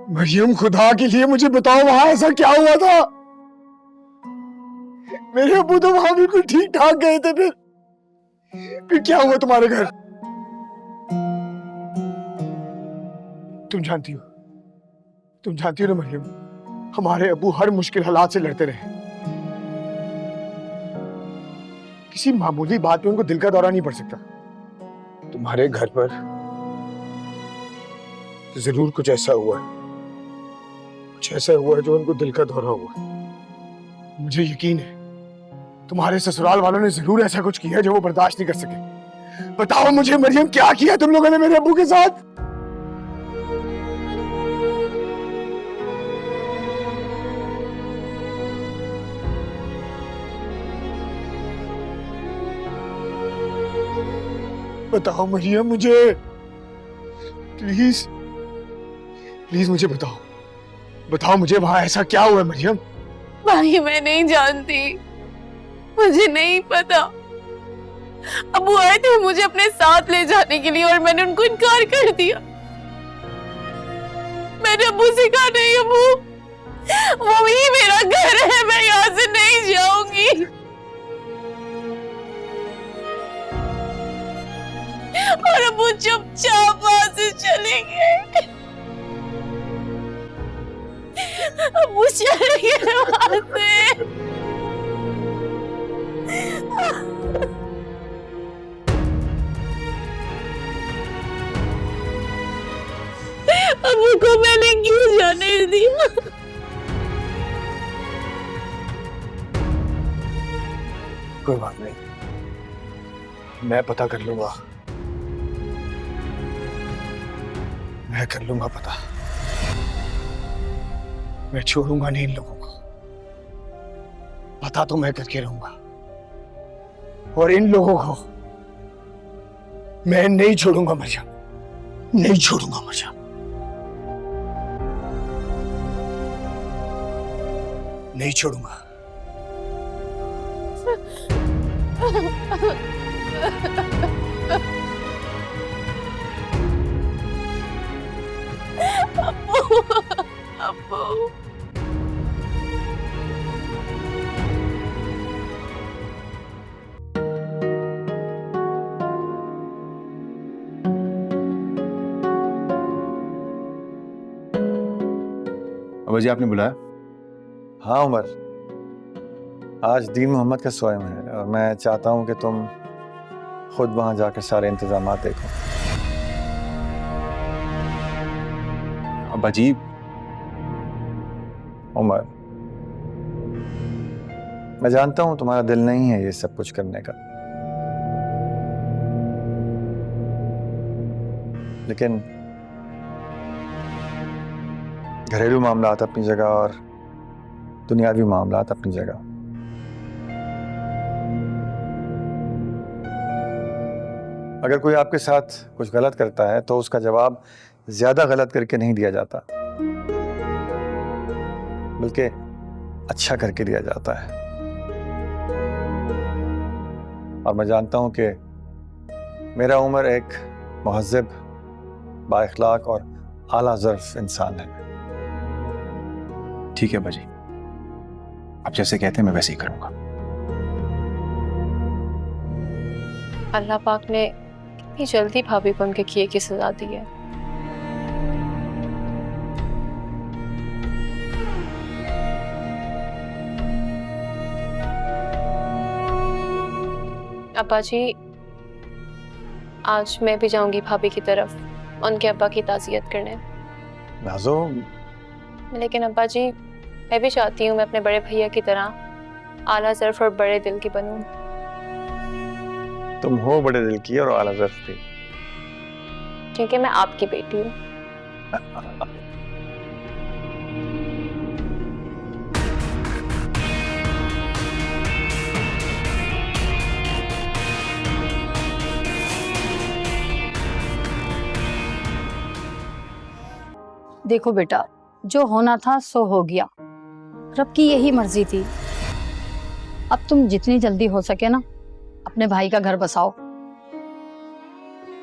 मरियम, खुदा के लिए मुझे बताओ, वहां ऐसा क्या हुआ था? मेरे अब्बू तो वहां बिल्कुल ठीक ठाक गए थे, फिर क्या हुआ तुम्हारे घर? तुम जानती हो, तुम जानती हो ना मरियम, हमारे अब्बू हर मुश्किल हालात से लड़ते रहे। किसी मामूली बात में उनको दिल का दौरा नहीं पड़ सकता। तुम्हारे घर पर जरूर कुछ ऐसा हुआ है, कुछ ऐसा हुआ है जो उनको दिल का दौरा हुआ। मुझे यकीन है तुम्हारे ससुराल वालों ने जरूर ऐसा कुछ किया जो वो बर्दाश्त नहीं कर सके। बताओ मुझे मरियम, क्या किया तुम लोगों ने मेरे अब्बू के साथ? बताओ मरियम, मुझे प्लीज प्लीज मुझे बताओ, बताओ मुझे वहां ऐसा क्या हुआ है मरियम? भाई मैं नहीं जानती, मुझे नहीं पता। अबू आए थे मुझे अपने साथ ले जाने के लिए और मैंने उनको इनकार कर दिया। मैंने अबू से कहा नहीं अबू, वो ही मेरा घर है, मैं यहाँ से नहीं जाऊंगी। और अबू चुपचाप वहां से चले गए। अबू चले गए वहां से। अबू को मैंने क्यों जाने दिया? कोई बात नहीं, मैं पता कर लूंगा, मैं कर लूंगा पता। मैं छोड़ूंगा नहीं इन लोगों को, पता तो मैं करके रहूंगा। और इन लोगों को मैं नहीं छोड़ूंगा मरियम, नहीं छोड़ूंगा मरियम। नहीं छोड़ूंगा। अबू, अबू। अब्बा जी, आपने बुलाया? हाँ उमर, आज दीन मोहम्मद का सोयम है और मैं चाहता हूँ कि तुम खुद वहाँ जाकर सारे इंतजामात देखो। अब्बा जी, उमर, मैं जानता हूँ तुम्हारा दिल नहीं है ये सब कुछ करने का, लेकिन घरेलू मामलात अपनी जगह और दुनियावी मामलात अपनी जगह। अगर कोई आपके साथ कुछ गलत करता है तो उसका जवाब ज्यादा गलत करके नहीं दिया जाता, बल्कि अच्छा करके दिया जाता है। और मैं जानता हूं कि मेरा उमर एक मुहज़्ज़ब, बाइखलाक और आला ज़र्फ़ इंसान है। ठीक है अब्बा जी, आप जैसे कहते हैं मैं वैसे ही करूंगा। अल्लाह पाक ने कितनी जल्दी भाभी को उनके किए की सजा दी है। अब्बा जी, आज मैं भी जाऊंगी भाभी की तरफ उनके अब्बा की ताज़ियत करने। नाज़ो, लेकिन अब्बा जी, मैं भी चाहती हूँ मैं अपने बड़े भैया की तरह आला ज़र्फ़ और बड़े दिल की बनूं। तुम हो बड़े दिल की और आला ज़र्फ़ भी। क्योंकि मैं आपकी बेटी हूँ। देखो बेटा, जो होना था सो हो गया, रब की यही मर्जी थी। अब तुम जितनी जल्दी हो सके ना अपने भाई का घर बसाओ।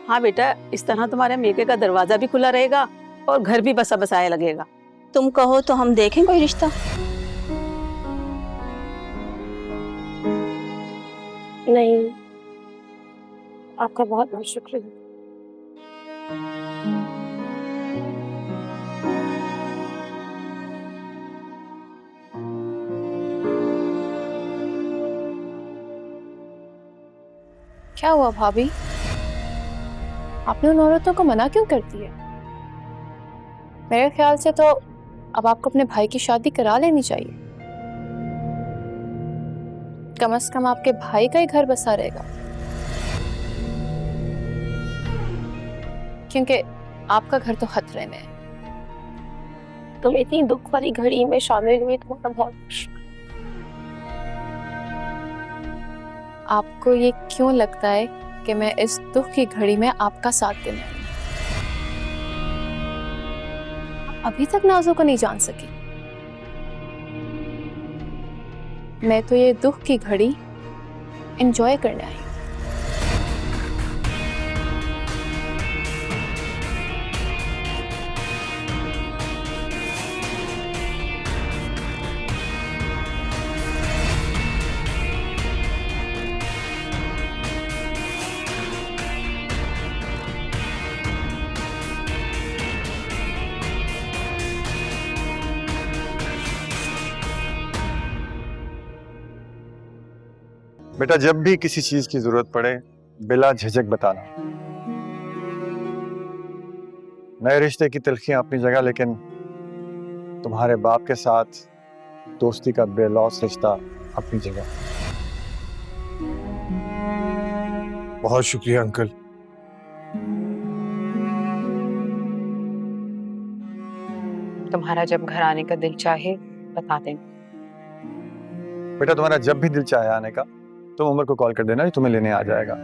हाँ बेटा, इस तरह तुम्हारे मेके का दरवाजा भी खुला रहेगा और घर भी बसा बसाया लगेगा। तुम कहो तो हम देखें कोई रिश्ता। नहीं, आपका बहुत बहुत शुक्रिया। क्या हुआ भाभी? आपने उन औरतों को मना क्यों करती है? मेरे ख्याल से तो अब आपको अपने भाई की शादी करा लेनी चाहिए। कम से कम आपके भाई का ही घर बसा रहेगा, क्योंकि आपका घर तो खतरे में है। तुम इतनी दुख वाली घड़ी में शामिल हुई, तुम्हारा बहुत शुक्रिया। आपको ये क्यों लगता है कि मैं इस दुख की घड़ी में आपका साथ देने आई हूं? अभी तक नाज़ों को नहीं जान सकी। मैं तो ये दुख की घड़ी एंजॉय करने आई हूं। बेटा, जब भी किसी चीज की जरूरत पड़े बिला झिझक बताना। नए रिश्ते की तलखियां अपनी जगह, लेकिन तुम्हारे बाप के साथ दोस्ती का बेलौस रिश्ता अपनी जगह। बहुत शुक्रिया अंकल। तुम्हारा जब घर आने का दिल चाहे बता देना। बेटा, तुम्हारा जब भी दिल चाहे आने का, तुम उमर को कॉल कर देना, तुम्हें लेने आ जाएगा।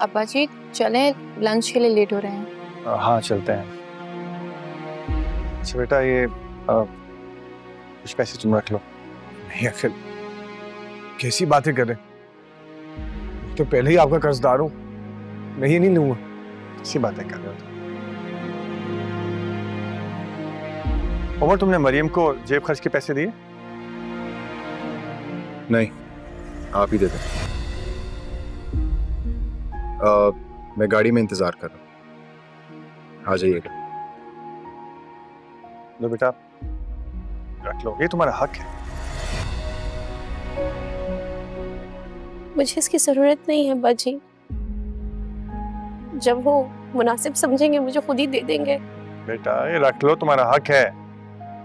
अब्बा जी चलें, लंच के लिए लेट हो रहे हैं। हाँ चलते हैं। अच्छा बेटा, ये कुछ पैसे तुम रख लो। नहीं अंकल, कैसी बातें कर रहे हैं? तो पहले ही आपका कर्जदार हूं, मैं ये नहीं लूंगा। कैसी बातें कर रहे हो तुम? उमर, तुमने मरियम को जेब खर्च के पैसे दिए? नहीं, आप ही दे दें। मैं गाड़ी में इंतजार कर रहा हूँ, आ जाइएगा। लो बेटा, रख लो, ये तुम्हारा हक है। मुझे इसकी जरूरत नहीं है बाजी। जब वो मुनासिब समझेंगे मुझे खुद ही दे देंगे। बेटा, ये रख लो, तुम्हारा हक है।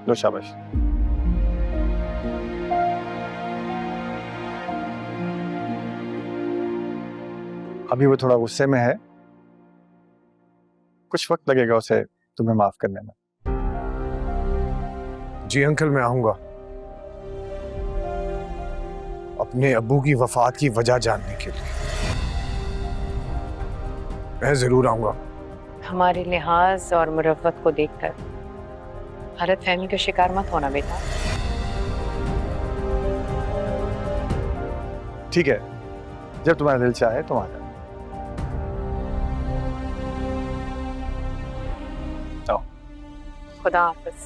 लो, शाबाश। अभी वो थोड़ा गुस्से में है, कुछ वक्त लगेगा उसे तुम्हें माफ करने में। जी अंकल, मैं आऊंगा अपने अब्बू की वफात की वजह जानने के लिए। मैं जरूर आऊंगा। हमारे लिहाज और मुरव्वत को देखकर गलत फहमी का शिकार मत होना बेटा। ठीक है, जब तुम्हारा दिल चाहे तुम आ जाओ। खुदा हाफिज।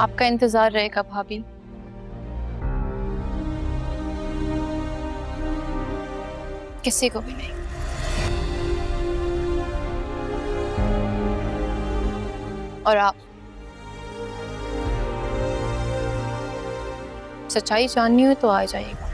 आपका इंतजार रहेगा भाभी। किसी को भी नहीं। और आप सच्चाई जाननी हो तो आ जाइएगा।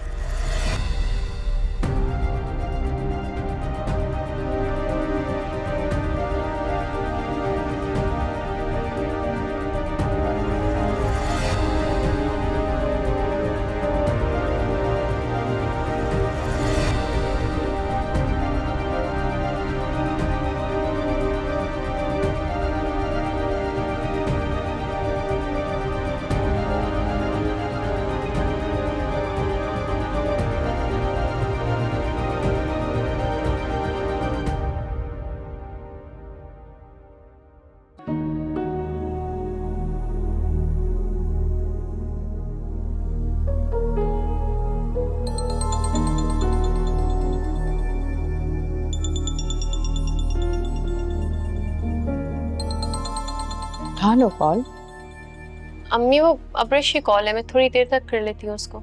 उठा लो कॉल। अम्मी वो अब्रेश की कॉल है, मैं थोड़ी देर तक कर लेती हूँ उसको।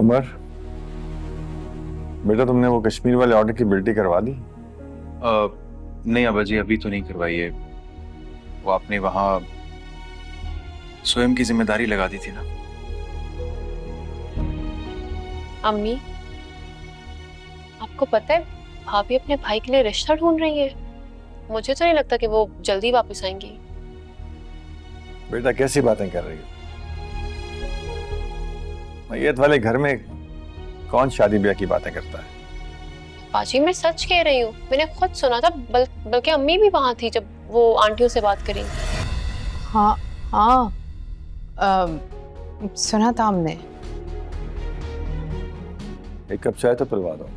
उमर, बेटा तुमने वो कश्मीर वाले ऑर्डर की बिल्टी करवा दी? नहीं अब्बा जी, अभी तो नहीं करवाई है। वो आपने वहाँ स्वयं की जिम्मेदारी लगा दी थी ना। अम्मी, आपको पता है भाभी अपने भाई के लिए रिश्ता ढूंढ रही है। मुझे तो नहीं लगता कि वो जल्दी वापस आएंगी। बेटा कैसी बातें कर रही हो? मैयत वाले घर में कौन शादी ब्याह की बातें करता है? बाजी मैं सच कह रही हूँ, मैंने खुद सुना था, बल्कि अम्मी भी वहां थी जब वो आंटियों से बात करी। हाँ हाँ, सुना था हमने। एक कप चाय तो पिलवा दो।